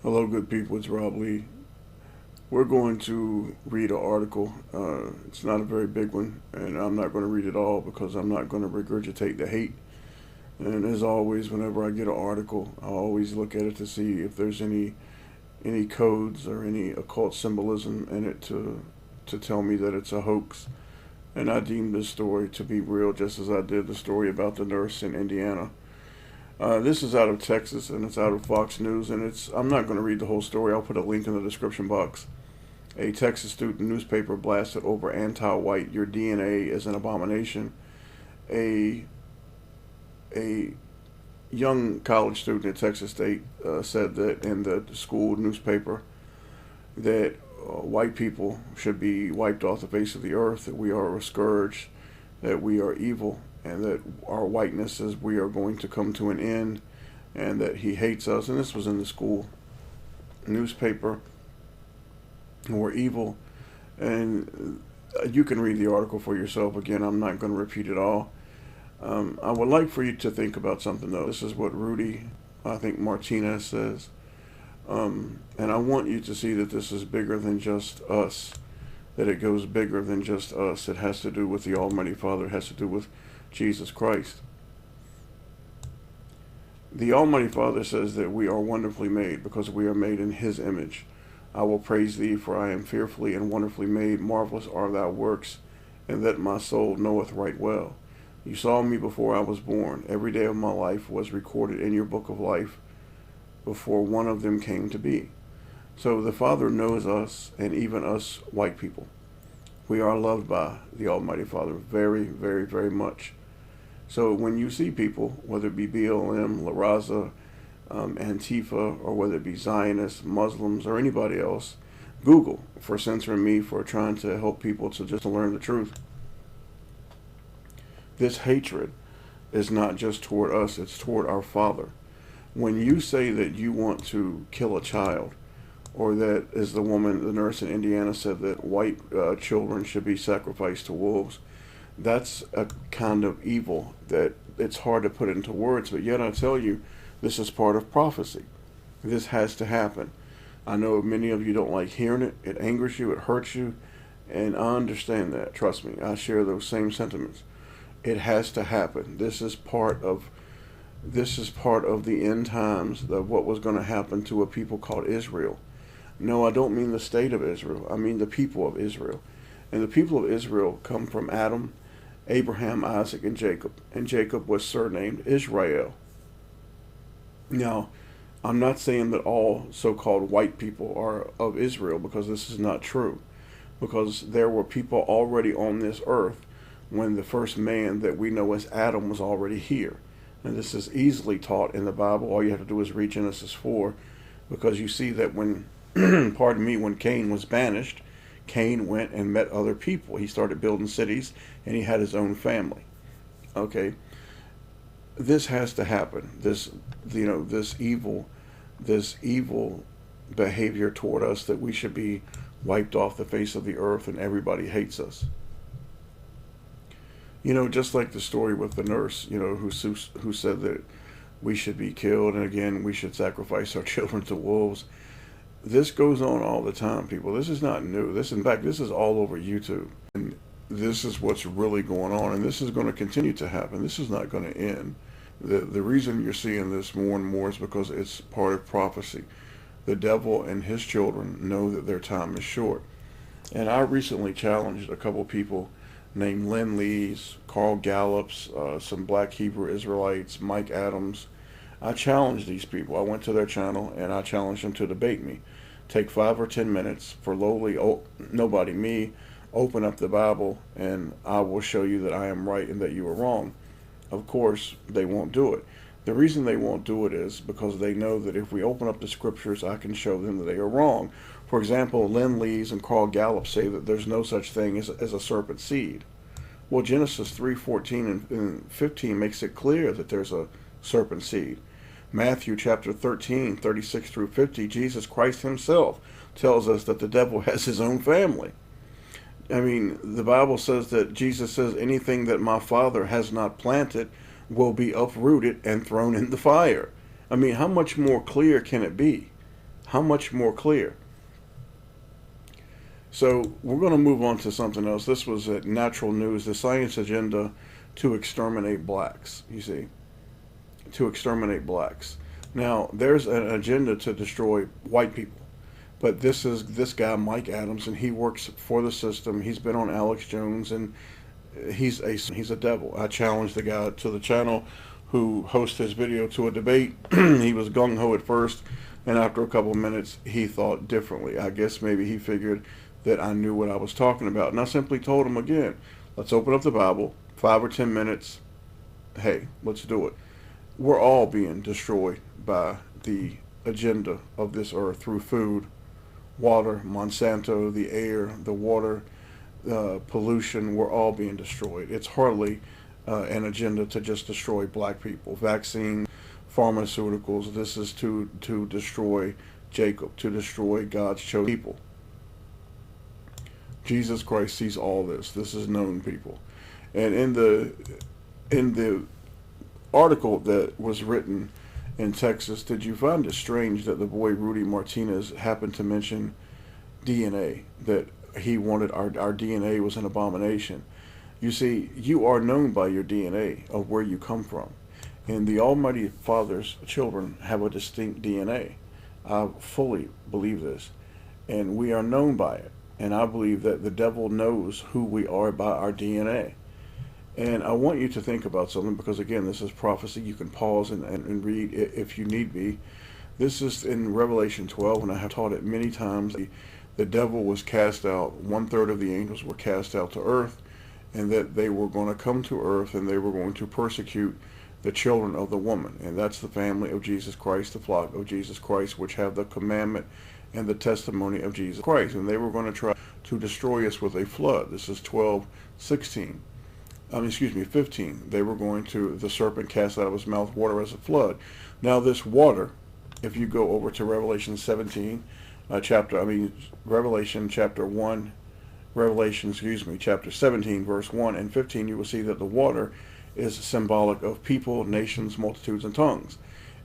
Hello, good people. It's Rob Lee. We're going to read an article. It's not a very big one, and I'm not going to read it all because I'm not going to regurgitate the hate. And as always, whenever I get an article, I always look at it to see if there's any codes or any occult symbolism in it to tell me that it's a hoax. And I deem this story to be real, just as I did the story about the nurse in Indiana. This is out of Texas, and it's out of Fox News, and I'm not going to read the whole story. I'll put a link in the description box. A Texas student newspaper blasted over anti-white, your DNA is an abomination. A young college student at Texas State said that in the school newspaper that white people should be wiped off the face of the earth, that we are a scourge, that we are evil, and that our whiteness is we are going to come to an end, and that he hates us. And this was in the school newspaper. We're evil. And you can read the article for yourself. Again, I'm not going to repeat it all. I would like for you to think about something, though. This is what Rudy, I think Martinez says. And I want you to see that this is bigger than just us, that it goes bigger than just us. It has to do with the Almighty Father. It has to do with Jesus Christ. The Almighty Father says that we are wonderfully made because we are made in His image. I will praise Thee, for I am fearfully and wonderfully made. Marvelous are Thy works, and that my soul knoweth right well. You saw me before I was born. Every day of my life was recorded in your book of life before one of them came to be. So the Father knows us, and even us white people. We are loved by the Almighty Father very, very, very much. So when you see people, whether it be BLM, La Raza, Antifa, or whether it be Zionists, Muslims, or anybody else, Google for censoring me for trying to help people to just learn the truth. This hatred is not just toward us, it's toward our Father. When you say that you want to kill a child, or that, as the nurse in Indiana said, that white children should be sacrificed to wolves, that's a kind of evil that it's hard to put into words, but yet I tell you, this is part of prophecy. This has to happen. I know many of you don't like hearing it. It angers you, it hurts you, and I understand that. Trust me, I share those same sentiments. It has to happen. This is part of the end times of what was going to happen to a people called Israel. No, I don't mean the state of Israel. I mean the people of Israel. And the people of Israel come from Adam, Abraham, Isaac, and Jacob. And Jacob was surnamed Israel. Now, I'm not saying that all so-called white people are of Israel, because this is not true. Because there were people already on this earth when the first man that we know as Adam was already here. And this is easily taught in the Bible. All you have to do is read Genesis 4, because you see that when, when Cain was banished, Cain went and met other people. He started building cities, and he had his own family. Okay, this has to happen. This evil behavior toward us, that we should be wiped off the face of the earth, and everybody hates us. Just like the story with the nurse, who said that we should be killed, and again, we should sacrifice our children to wolves. This goes on all the time, people. This is not new. In fact, this is all over YouTube. And this is what's really going on, and this is going to continue to happen. This is not going to end. The reason you're seeing this more and more is because it's part of prophecy. The devil and his children know that their time is short. And I recently challenged a couple people named Lynn Lees, Carl Gallups, some black Hebrew Israelites, Mike Adams. I challenged these people. I went to their channel and I challenged them to debate me. Take 5 or 10 minutes for lowly nobody, me, open up the Bible, and I will show you that I am right and that you are wrong. Of course, they won't do it. The reason they won't do it is because they know that if we open up the scriptures, I can show them that they are wrong. For example, Lynn Lees and Carl Gallup say that there's no such thing as a serpent seed. Well, Genesis 3:14 and 15 makes it clear that there's a serpent seed. Matthew chapter 13, 36 through 50, Jesus Christ himself tells us that the devil has his own family. I mean, the Bible says that Jesus says anything that my Father has not planted will be uprooted and thrown in the fire. I mean, how much more clear can it be? How much more clear? So we're going to move on to something else. This was at Natural News, the science agenda to exterminate blacks, you see, to exterminate blacks. Now, there's an agenda to destroy white people. But this is this guy, Mike Adams, and he works for the system. He's been on Alex Jones, and he's a devil. I challenged the guy to the channel who hosts his video to a debate. He was gung-ho at first, and after a couple of minutes, he thought differently. I guess maybe he figured that I knew what I was talking about. And I simply told him again, let's open up the Bible, 5 or 10 minutes. Hey, let's do it. We're all being destroyed by the agenda of this earth through food, water, Monsanto, the air, the water, pollution. We're all being destroyed. It's hardly an agenda to just destroy black people. Vaccines, pharmaceuticals, this is to destroy Jacob, to destroy God's chosen people. Jesus Christ sees all this. This is known, people. And in the article that was written in Texas, did you find it strange that the boy Rudy Martinez happened to mention DNA, that he wanted our DNA was an abomination? You see, you are known by your DNA of where you come from. And the Almighty Father's children have a distinct DNA. I fully believe this. And we are known by it. And I believe that the devil knows who we are by our DNA. And I want you to think about something, because again, this is prophecy. You can pause and read if you need be. This is in Revelation 12, and I have taught it many times. The devil was cast out. 1/3 of the angels were cast out to earth, and that they were going to come to earth and they were going to persecute the children of the woman. And that's the family of Jesus Christ, the flock of Jesus Christ, which have the commandment and the testimony of Jesus Christ. And they were going to try to destroy us with a flood. This is 12:16. 15. They were going to, the serpent cast out of his mouth water as a flood. Now this water, if you go over to Revelation 17, Revelation chapter 1, chapter 17, verse 1 and 15, you will see that the water is symbolic of people, nations, multitudes, and tongues.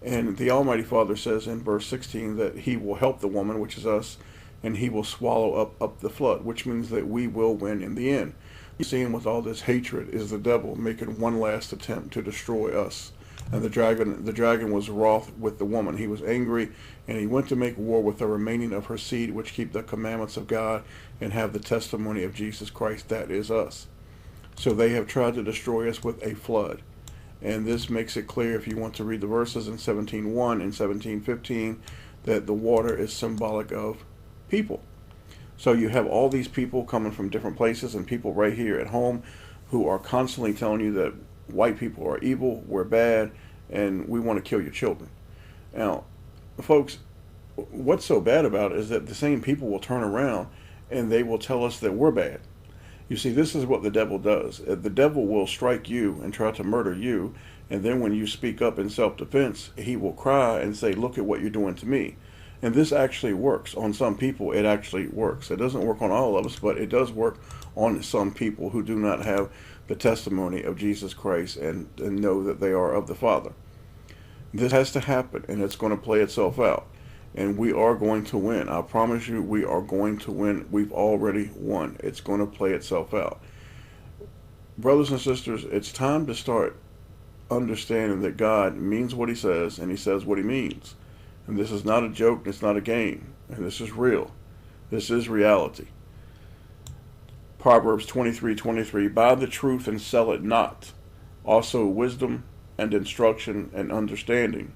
And the Almighty Father says in verse 16 that he will help the woman, which is us, and he will swallow up the flood, which means that we will win in the end. Seeing with all this hatred is the devil making one last attempt to destroy us. And the dragon was wroth with the woman. He was angry, and he went to make war with the remaining of her seed, which keep the commandments of God and have the testimony of Jesus Christ, that is us. So they have tried to destroy us with a flood. And this makes it clear, if you want to read the verses in 17:1 and 17:15, that the water is symbolic of people. So you have all these people coming from different places, and people right here at home who are constantly telling you that white people are evil, we're bad, and we want to kill your children. Now, folks, what's so bad about it is that the same people will turn around and they will tell us that we're bad. You see, this is what the devil does. The devil will strike you and try to murder you, and then when you speak up in self-defense, he will cry and say, look at what you're doing to me. And this actually works. On some people, it actually works. It doesn't work on all of us, but it does work on some people who do not have the testimony of Jesus Christ and know that they are of the Father. This has to happen, and it's going to play itself out. And we are going to win. I promise you, we are going to win. We've already won. It's going to play itself out. Brothers and sisters, it's time to start understanding that God means what he says, and he says what he means. And this is not a joke, it's not a game, and this is real. This is reality. Proverbs 23:23, buy the truth and sell it not. Also wisdom and instruction and understanding.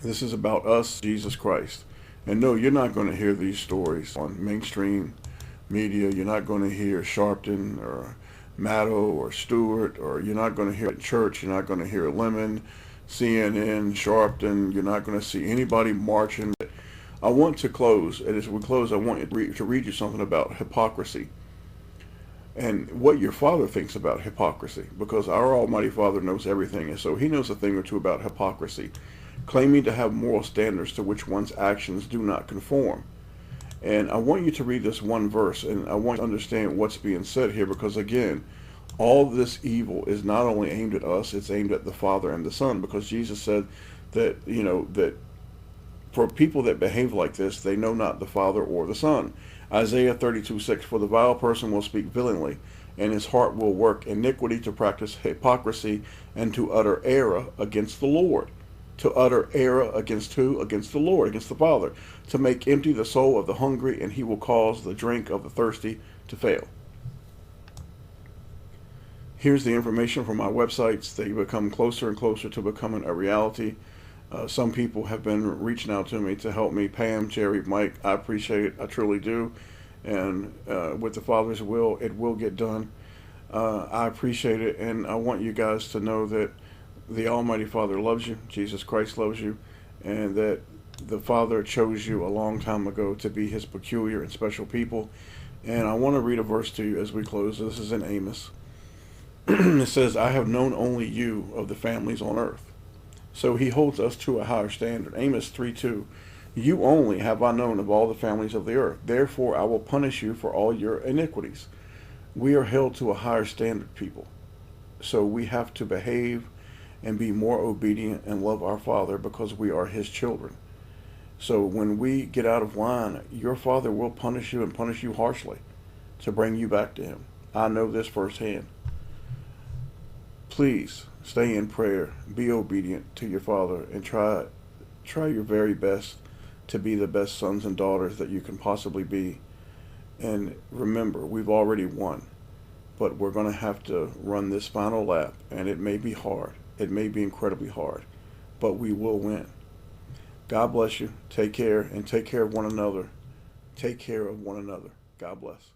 This is about us, Jesus Christ. And no, you're not going to hear these stories on mainstream media. You're not going to hear Sharpton or Maddow or Stewart, or you're not going to hear it at church. You're not going to hear Lemon, CNN, Sharpton. You're not going to see anybody marching. I want to close, and as we close, I want to read you something about hypocrisy and what your Father thinks about hypocrisy, because our Almighty Father knows everything, and so he knows a thing or two about hypocrisy, claiming to have moral standards to which one's actions do not conform. And I want you to read this one verse, and I want you to understand what's being said here, because again, all this evil is not only aimed at us, it's aimed at the Father and the Son, because Jesus said that, that For people that behave like this, they know not the Father or the Son. Isaiah 32:6, for the vile person will speak villainy, and his heart will work iniquity to practice hypocrisy and to utter error against the Lord. To utter error against who? Against the Lord, against the Father. To make empty the soul of the hungry, and he will cause the drink of the thirsty to fail. Here's the information from my websites. They become closer and closer to becoming a reality. Some people have been reaching out to me to help me. Pam, Jerry, Mike, I appreciate it. I truly do. And with the Father's will, it will get done. I appreciate it. And I want you guys to know that the Almighty Father loves you. Jesus Christ loves you. And that the Father chose you a long time ago to be his peculiar and special people. And I want to read a verse to you as we close. This is in Amos. It says, I have known only you of the families on earth. So he holds us to a higher standard. Amos 3:2, you only have I known of all the families of the earth. Therefore I will punish you for all your iniquities. We are held to a higher standard, people. So we have to behave and be more obedient and love our Father because we are his children. So when we get out of line, your Father will punish you and punish you harshly to bring you back to him. I know this firsthand. Please stay in prayer, be obedient to your Father, and try your very best to be the best sons and daughters that you can possibly be. And remember, we've already won, but we're going to have to run this final lap, and it may be hard. It may be incredibly hard, but we will win. God bless you. Take care, and take care of one another. Take care of one another. God bless.